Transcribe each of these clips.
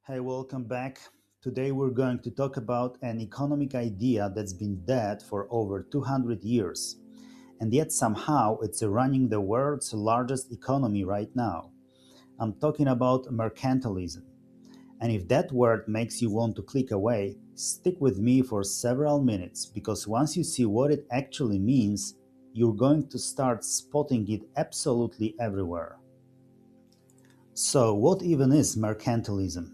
Hey, welcome back. Today we're going to talk about an economic idea that's been dead for over 200 years, and yet somehow it's running the world's largest economy right now. I'm talking about mercantilism. And if that word makes you want to click away, stick with me for several minutes because once you see what it actually means, you're going to start spotting it absolutely everywhere. So, what even is mercantilism?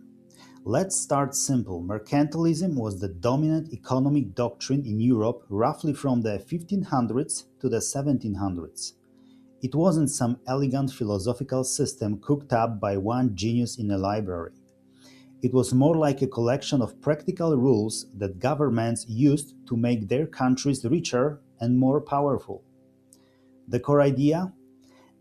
Let's start simple. Mercantilism was the dominant economic doctrine in Europe roughly from the 1500s to the 1700s. It wasn't some elegant philosophical system cooked up by one genius in a library. It was more like a collection of practical rules that governments used to make their countries richer and more powerful. The core idea?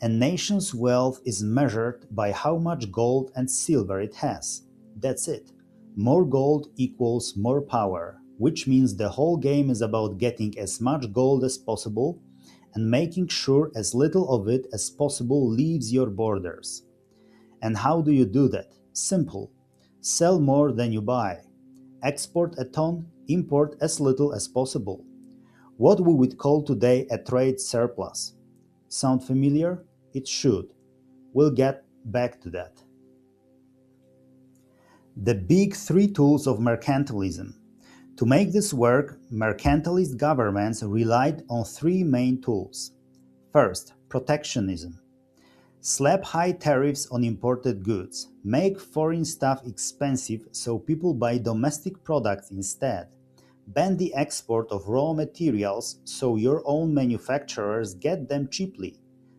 A nation's wealth is measured by how much gold and silver it has. That's it. More gold equals more power, which means the whole game is about getting as much gold as possible and making sure as little of it as possible leaves your borders. And how do you do that? Simple. Sell more than you buy. Export a ton, import as little as possible. What we would call today a trade surplus. Sound familiar? It should. We'll get back to that. The big three tools of mercantilism. To make this work, mercantilist governments relied on three main tools. First, protectionism. Slap high tariffs on imported goods. Make foreign stuff expensive so people buy domestic products instead. Ban the export of raw materials so your own manufacturers get them cheaply.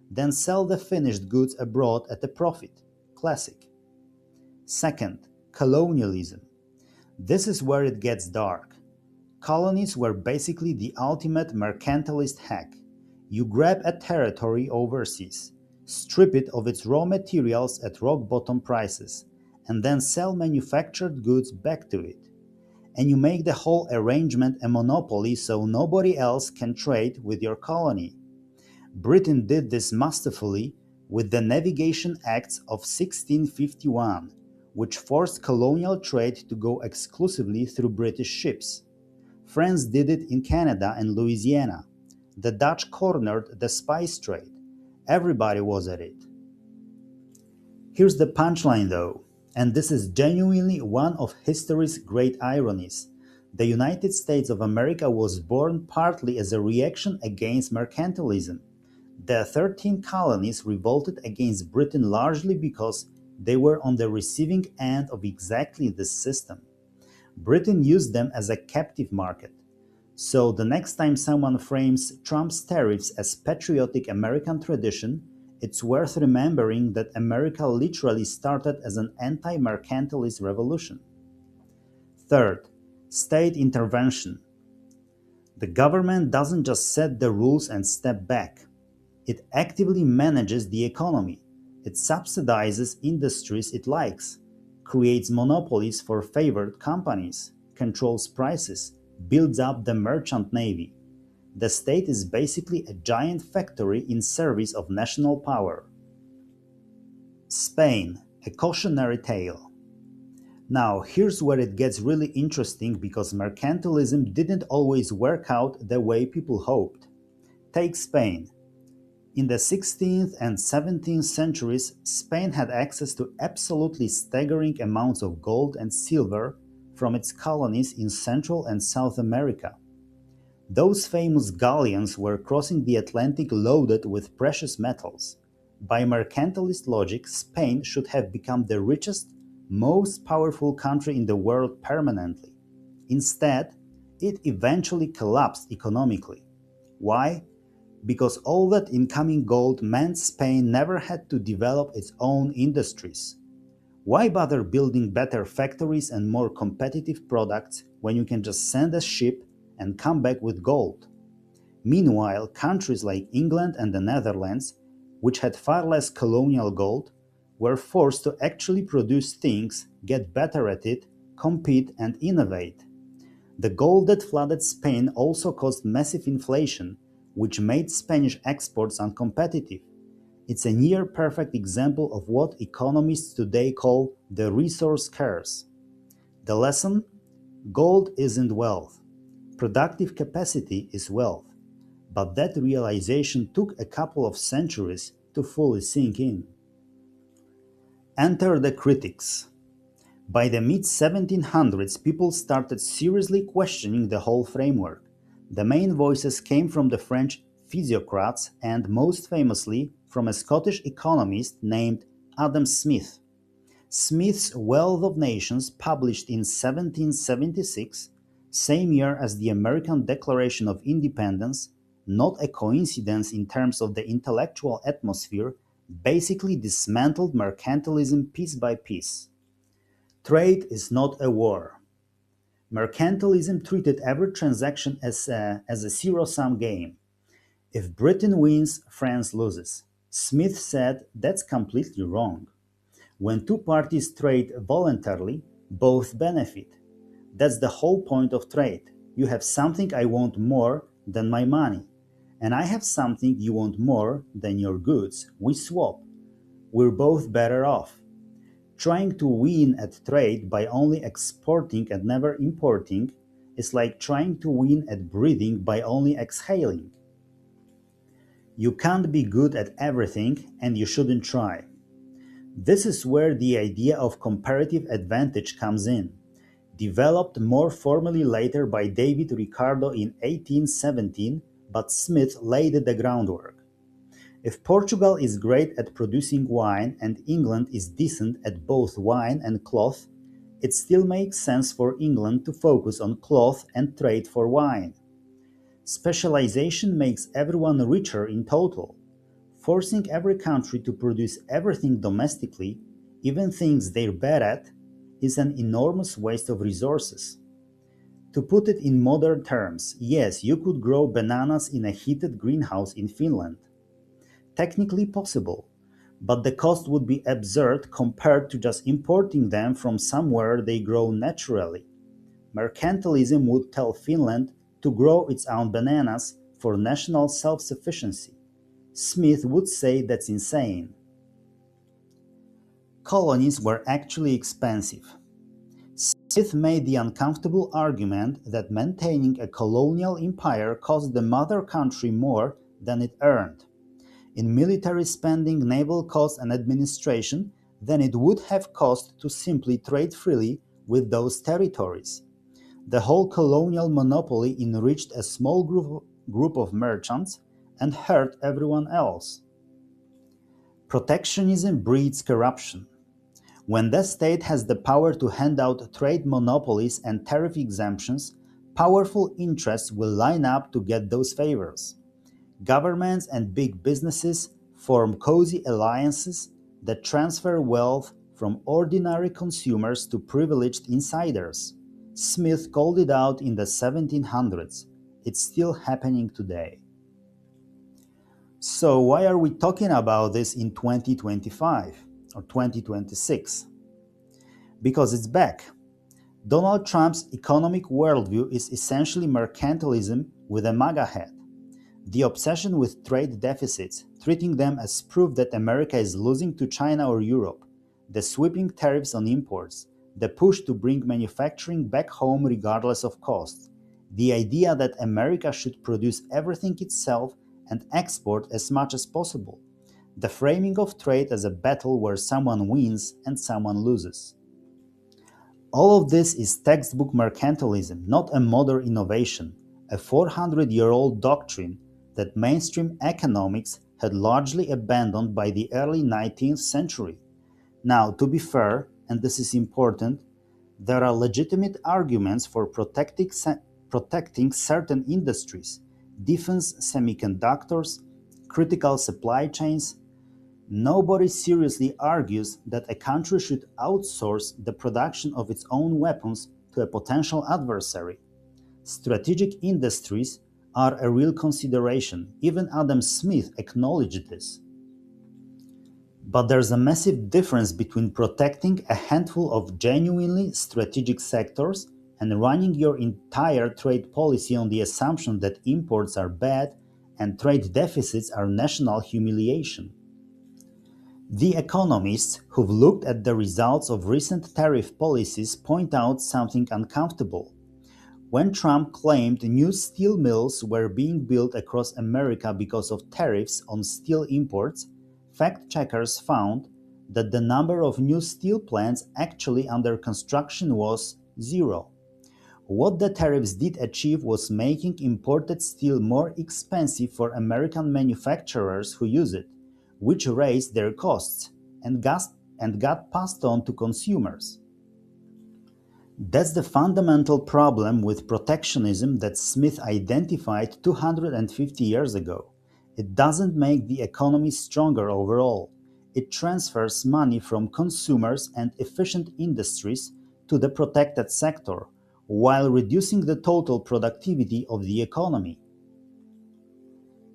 Then sell the finished goods abroad at a profit. Classic. Second, colonialism. This is where it gets dark. Colonies were basically the ultimate mercantilist hack. You grab a territory overseas, strip it of its raw materials at rock bottom prices, and then sell manufactured goods back to it. And you make the whole arrangement a monopoly so nobody else can trade with your colony. Britain did this masterfully with the Navigation Acts of 1651, which forced colonial trade to go exclusively through British ships. France did it in Canada and Louisiana. The Dutch cornered the spice trade. Everybody was at it. Here's the punchline though, and this is genuinely one of history's great ironies. The United States of America was born partly as a reaction against mercantilism. The 13 colonies revolted against Britain largely because they were on the receiving end of exactly this system. Britain used them as a captive market. So the next time someone frames Trump's tariffs as patriotic American tradition, it's worth remembering that America literally started as an anti-mercantilist revolution. Third, state intervention. The government doesn't just set the rules and step back. It actively manages the economy. It subsidizes industries it likes, creates monopolies for favored companies, controls prices, builds up the merchant navy. The state is basically a giant factory in service of national power. Spain, a cautionary tale. Now, here's where it gets really interesting because mercantilism didn't always work out the way people hoped. Take Spain. In the 16th and 17th centuries, Spain had access to absolutely staggering amounts of gold and silver from its colonies in Central and South America. Those famous galleons were crossing the Atlantic loaded with precious metals. By mercantilist logic, Spain should have become the richest, most powerful country in the world permanently. Instead, it eventually collapsed economically. Why? Because all that incoming gold meant Spain never had to develop its own industries. Why bother building better factories and more competitive products when you can just send a ship and come back with gold? Meanwhile, countries like England and the Netherlands, which had far less colonial gold, were forced to actually produce things, get better at it, compete, and innovate. The gold that flooded Spain also caused massive inflation, which made Spanish exports uncompetitive. It's a near-perfect example of what economists today call the resource curse. The lesson? Gold isn't wealth. Productive capacity is wealth. But that realization took a couple of centuries to fully sink in. Enter the critics. By the mid-1700s, people started seriously questioning the whole framework. The main voices came from the French physiocrats and, most famously, from a Scottish economist named Adam Smith. Smith's Wealth of Nations, published in 1776, same year as the American Declaration of Independence, not a coincidence in terms of the intellectual atmosphere, basically dismantled mercantilism piece by piece. Trade is not a war. Mercantilism treated every transaction as a zero-sum game. If Britain wins, France loses. Smith said that's completely wrong. When two parties trade voluntarily, both benefit. That's the whole point of trade. You have something I want more than my money, and I have something you want more than your goods. We swap. We're both better off. Trying to win at trade by only exporting and never importing is like trying to win at breathing by only exhaling. You can't be good at everything, and you shouldn't try. This is where the idea of comparative advantage comes in, developed more formally later by David Ricardo in 1817, but Smith laid the groundwork. If Portugal is great at producing wine and England is decent at both wine and cloth, it still makes sense for England to focus on cloth and trade for wine. Specialization makes everyone richer in total. Forcing every country to produce everything domestically, even things they're bad at, is an enormous waste of resources. To put it in modern terms, yes, you could grow bananas in a heated greenhouse in Finland. Technically possible, but the cost would be absurd compared to just importing them from somewhere they grow naturally. Mercantilism would tell Finland to grow its own bananas for national self-sufficiency. Smith would say that's insane. Colonies were actually expensive. Smith made the uncomfortable argument that maintaining a colonial empire cost the mother country more than it earned in military spending, naval costs, and administration than it would have cost to simply trade freely with those territories. The whole colonial monopoly enriched a small group of merchants and hurt everyone else. Protectionism breeds corruption. When the state has the power to hand out trade monopolies and tariff exemptions, powerful interests will line up to get those favors. Governments and big businesses form cozy alliances that transfer wealth from ordinary consumers to privileged insiders. Smith called it out in the 1700s. It's still happening today. So why are we talking about this in 2025 or 2026? Because it's back. Donald Trump's economic worldview is essentially mercantilism with a MAGA hat. The obsession with trade deficits, treating them as proof that America is losing to China or Europe, the sweeping tariffs on imports, the push to bring manufacturing back home regardless of cost, the idea that America should produce everything itself and export as much as possible, the framing of trade as a battle where someone wins and someone loses. All of this is textbook mercantilism, not a modern innovation, a 400-year-old doctrine that mainstream economics had largely abandoned by the early 19th century. Now, to be fair, and this is important, there are legitimate arguments for protecting certain industries, defense, semiconductors, critical supply chains. Nobody seriously argues that a country should outsource the production of its own weapons to a potential adversary. Strategic industries are a real consideration. Even Adam Smith acknowledged this. But there's a massive difference between protecting a handful of genuinely strategic sectors and running your entire trade policy on the assumption that imports are bad and trade deficits are national humiliation. The economists who've looked at the results of recent tariff policies point out something uncomfortable. When Trump claimed new steel mills were being built across America because of tariffs on steel imports, fact checkers found that the number of new steel plants actually under construction was zero. What the tariffs did achieve was making imported steel more expensive for American manufacturers who use it, which raised their costs and got passed on to consumers. That's the fundamental problem with protectionism that Smith identified 250 years ago. It doesn't make the economy stronger overall. It transfers money from consumers and efficient industries to the protected sector, while reducing the total productivity of the economy.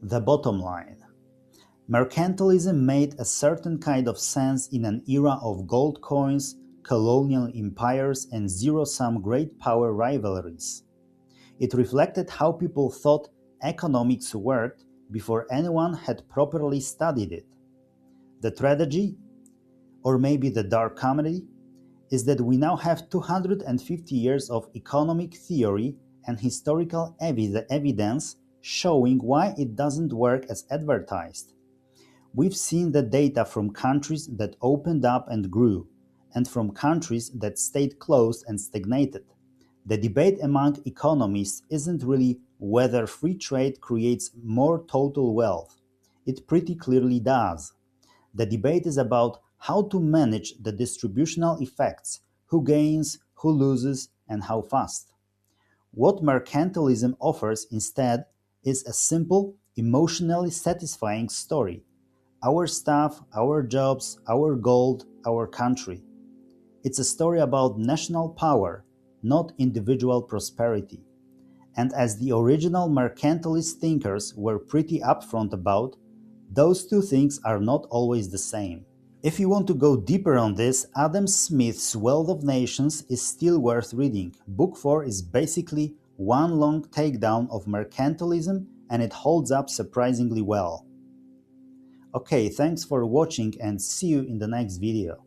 The bottom line. Mercantilism made a certain kind of sense in an era of gold coins, colonial empires, and zero-sum great power rivalries. It reflected how people thought economics worked before anyone had properly studied it. The tragedy, or maybe the dark comedy, is that we now have 250 years of economic theory and historical evidence showing why it doesn't work as advertised. We've seen the data from countries that opened up and grew, and from countries that stayed closed and stagnated. The debate among economists isn't really whether free trade creates more total wealth. It pretty clearly does. The debate is about how to manage the distributional effects, who gains, who loses, and how fast. What mercantilism offers instead is a simple, emotionally satisfying story. Our stuff, our jobs, our gold, our country. It's a story about national power, not individual prosperity. And as the original mercantilist thinkers were pretty upfront about, those two things are not always the same. If you want to go deeper on this, Adam Smith's Wealth of Nations is still worth reading. Book 4 is basically one long takedown of mercantilism, and it holds up surprisingly well. Okay, thanks for watching and see you in the next video.